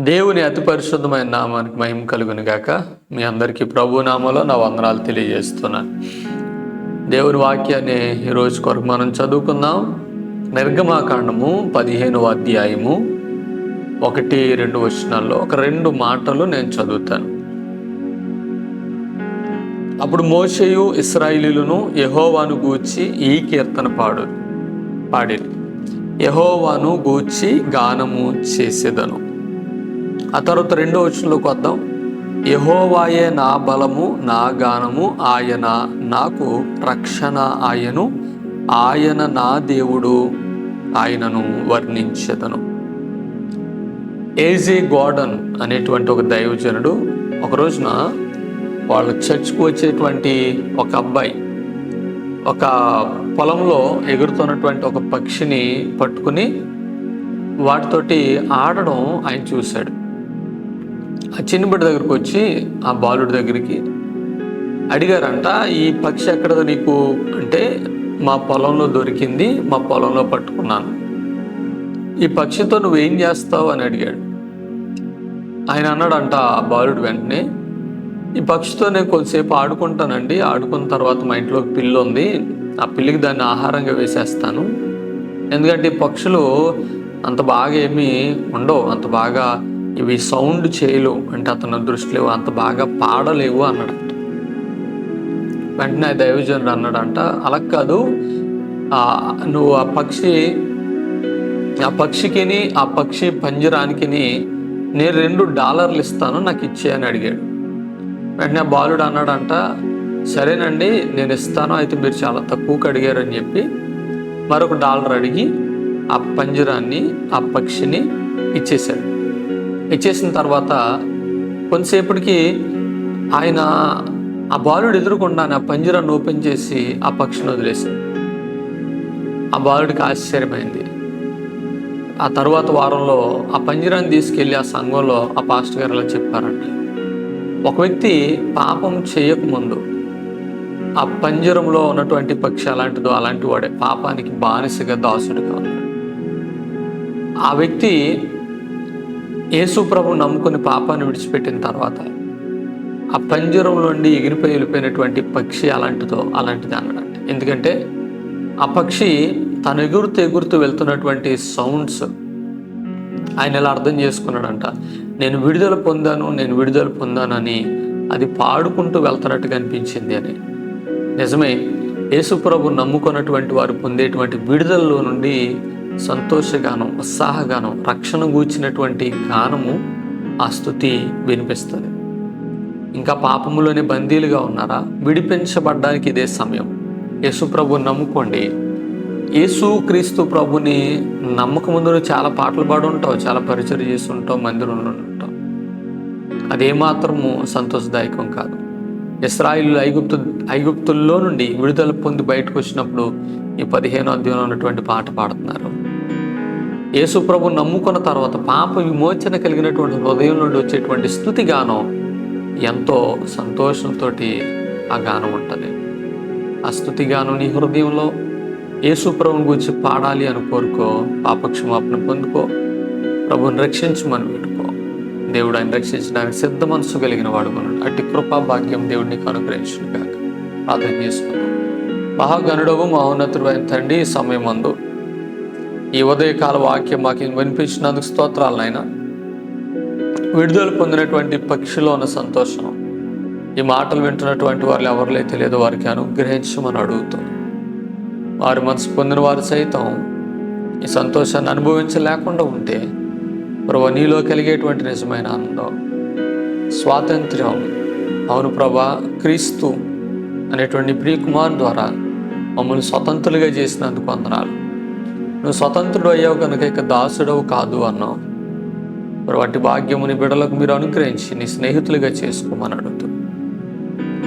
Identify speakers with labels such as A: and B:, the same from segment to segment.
A: దేవుని అతి పరిశుద్ధమైన నామానికి మహిమ కలుగును గాక. మీ అందరికీ ప్రభు నామములో నా వందనాలు తెలియజేస్తున్నాను. దేవుని వాక్యాన్ని ఈరోజు కొరకు మనం చదువుకుందాం. నిర్గమాకాండము 15వ అధ్యాయము 1-2 వచనాల్లో ఒక 2 మాటలు నేను చదువుతాను. అప్పుడు మోషేయు ఇశ్రాయేలీయులను యెహోవాను గూర్చి ఈ కీర్తన పాడిరి. యెహోవాను గూర్చి గానము చేసేదను. ఆ తర్వాత 2వ వచనంలోకి వద్దాం. యెహోవాయే నా బలము, నా గానము, ఆయన నాకు రక్షణ ఆయను, ఆయన నా దేవుడు, ఆయనను వర్ణించెదను. ఏజీ గార్డన్ అనేటువంటి ఒక దైవజనుడు ఒక రోజున వాళ్ళ చర్చ్కు వచ్చేటువంటి ఒక అబ్బాయి ఒక పొలంలో ఎగురుతున్నటువంటి ఒక పక్షిని పట్టుకుని వాటితోటి ఆడడం ఆయన చూశాడు. ఆ చిన్నబిడ్డ దగ్గరికి వచ్చి ఆ బాలుడి దగ్గరికి అడిగారంట, ఈ పక్షి ఎక్కడదో నీకు అంటే, మా పొలంలో దొరికింది, మా పొలంలో పట్టుకున్నాను, ఈ పక్షితో నువ్వేం చేస్తావు అని అడిగాడు. ఆయన అన్నాడంట ఆ బాలుడు వెంటనే, ఈ పక్షితో నేను కొద్దిసేపు ఆడుకుంటానండి, ఆడుకున్న తర్వాత మా ఇంట్లో పిల్లి ఉంది, ఆ పిల్లికి దాన్ని ఆహారంగా వేసేస్తాను, ఎందుకంటే ఈ పక్షులు అంత బాగా ఏమీ ఉండవు, అంత బాగా ఇవి సౌండ్ చేయలేవు, అంటే అతని దృష్టిలో అంత బాగా పాడలేవు అన్నాడంట. వెంటనే దైవజనుడు అన్నాడంట, అలా కాదు, నువ్వు ఆ పక్షికిని ఆ పక్షి పంజరానికి నేను $2 ఇస్తాను, నాకు ఇచ్చే అని అడిగాడు. వెంటనే బాలుడు అన్నాడంట, సరేనండి నేను ఇస్తాను, అయితే మీరు చాలా తక్కువకి అడిగారని చెప్పి మరొక $1 అడిగి ఆ పంజరాన్ని ఆ పక్షిని ఇచ్చేశాడు. ఇచ్చేసిన తర్వాత కొంతసేపటికి ఆయన ఆ బాలుడు ఎదురుకుండానే ఆ పంజరాన్ని ఓపెన్ చేసి ఆ పక్షిని వదిలేశాడు. ఆ బాలుడికి ఆశ్చర్యమైంది. ఆ తర్వాత వారంలో ఆ పంజరాన్ని తీసుకెళ్ళి ఆ సంఘంలో ఆ పాస్టర్ గారు అలా చెప్పారంట, ఒక వ్యక్తి పాపం చేయకముందు ఆ పంజరంలో ఉన్నటువంటి పక్షి అలాంటిదో అలాంటి వాడే పాపానికి బానిసగా దాసుడిగా ఉన్నాడు. ఆ వ్యక్తి యేసు ప్రభువు నమ్ముకుని పాపాన్ని విడిచిపెట్టిన తర్వాత ఆ పంజరం నుండి ఎగిరిపోయి వెళ్ళిపోయినటువంటి పక్షి అలాంటిది అన్నాడంట. ఎందుకంటే ఆ పక్షి తను ఎగురుతూ వెళ్తున్నటువంటి సౌండ్స్ ఆయన ఎలా అర్థం చేసుకున్నాడంట, నేను విడుదల పొందానని అది పాడుకుంటూ వెళ్తున్నట్టుగా అనిపించింది అని. నిజమే, యేసు ప్రభు నమ్ముకున్నటువంటి వారు పొందేటువంటి విడుదలలో నుండి సంతోషగానం, ఉత్సాహగానం, రక్షణ గూర్చినటువంటి గానము ఆ స్తుతి వినిపిస్తుంది. ఇంకా పాపములోనే బందీలుగా ఉన్నారా? విడిపించబడ్డానికి ఇదే సమయం. యేసు ప్రభుని నమ్ముకోండి. యేసు క్రీస్తు ప్రభుని నమ్మక ముందు చాలా పాటలు పాడి ఉంటావు, చాలా పరిచయం చేసి ఉంటావు, మందిరంలో ఉంటావు, అదేమాత్రము సంతోషదాయకం కాదు. ఇశ్రాయేలు ఐగుప్తుల్లో నుండి విడుదల పొంది బయటకు వచ్చినప్పుడు ఈ 15వ అధ్యాయంలో ఉన్నటువంటి పాట పాడుతున్నారు. యేసు ప్రభు నమ్ముకున్న తర్వాత పాప విమోచన కలిగినటువంటి హృదయం నుండి వచ్చేటువంటి స్తుతి గానం ఎంతో సంతోషంతో ఆ గానం ఉంటుంది. ఆ స్తుతి గానం నీ హృదయంలో యేసు ప్రభుని గురించి పాడాలి అని కోరుకో, పాపక్షమాపణ పొందుకో, ప్రభుని రక్షించమని పెట్టుకో. దేవుడు ఆయన రక్షించడానికి సిద్ధ మనసు కలిగిన వాడు కొన్నాడు. అట్టి కృపా భాగ్యం దేవుడు నీకు అనుగ్రహించును గాక. ప్రార్థన చేసుకున్నాం. మహాగణుడవు మహోన్నతుడు అయిన తండ్రి, ఈ సమయం మందు ఈ ఉదయకాల వాక్యం మాకు వినిపించినందుకు స్తోత్రాలు నాయనా. విడుదల పొందినటువంటి పక్షిలో ఉన్న సంతోషం ఈ మాటలు వింటున్నటువంటి వారు ఎవరిలైతే లేదో వారికి అనుగ్రహించమని అడుగుతాం. వారి మనసు పొందిన వారు సైతం ఈ సంతోషాన్ని అనుభవించలేకుండా ఉంటే ప్రభు నీలో కలిగేటువంటి నిజమైన ఆనందం, స్వాతంత్ర్యం, అవును ప్రభా, క్రీస్తు అనేటువంటి ప్రియకుమార్ ద్వారా మమ్మల్ని స్వతంత్రులుగా చేసినందుకు వందనాలు. నువ్వు స్వతంత్రుడు అయ్యావు కనుక ఇక దాసుడవు కాదు అన్నావు. మరి వాటి భాగ్యముని బిడ్డలకు మీరు అనుగ్రహించి నీ స్నేహితులుగా చేసుకోమని అడుగుతూ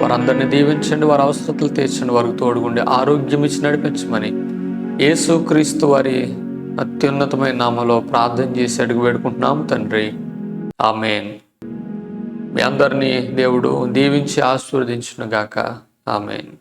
A: వారందరినీ దీవించండి, వారి అవసరతలు తీర్చండి, వారికి తోడుగుండి ఆరోగ్యం ఇచ్చి నడిపించమని యేసు క్రీస్తు వారి అత్యున్నతమైన నామలో ప్రార్థన చేసి అడుగు వేడుకుంటున్నాము తండ్రి, ఆమేన్. మీ అందరినీ దేవుడు దీవించి ఆశీర్వదించును గాక. ఆమేన్.